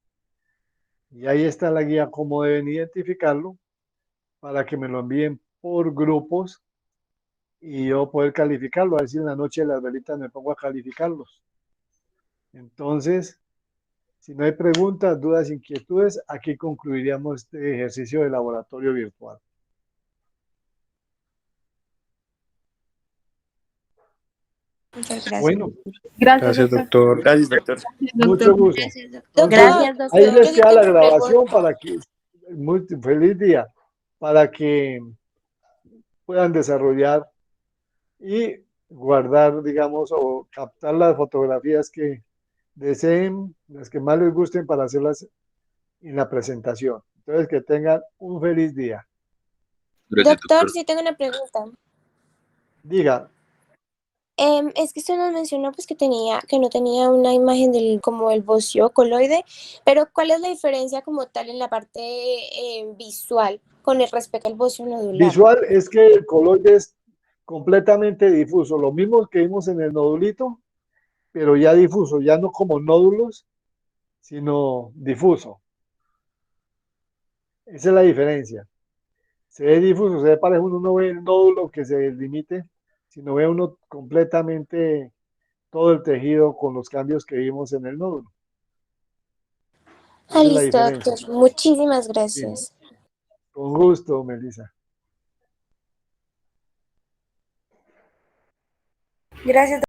y ahí está la guía cómo deben identificarlo, para que me lo envíen por grupos y yo poder calificarlo. A ver si en la noche de las velitas me pongo a calificarlos. Entonces, si no hay preguntas, dudas, inquietudes, aquí concluiríamos este ejercicio de laboratorio virtual. Muchas gracias. Bueno, Gracias, doctor. Gracias, doctor. mucho gusto. Gracias, doctor. Entonces, Gracias, doctor. ahí les Yo sí queda la tengo grabación preguntas. para que, muy feliz día, para que puedan desarrollar y guardar, digamos, o captar las fotografías que deseen, las que más les gusten para hacerlas en la presentación. Entonces, que tengan un feliz día. Gracias, Doctor, doctor. sí tengo una pregunta. Diga, Es que usted nos mencionó pues que no tenía una imagen del como el bocio coloide, pero ¿cuál es la diferencia como tal en la parte visual con el respecto al bocio nodular? visual es que el coloide es completamente difuso, lo mismo que vimos en el nodulito, pero ya difuso, ya no como nódulos, sino difuso. Esa es la diferencia. Se ve difuso, se ve parejo, uno no ve el nódulo que se delimite, sino ve uno completamente todo el tejido con los cambios que vimos en el nódulo. Esa es la Listo, diferencia. doctor. Muchísimas Sí, gracias. con gusto, Melissa. Gracias.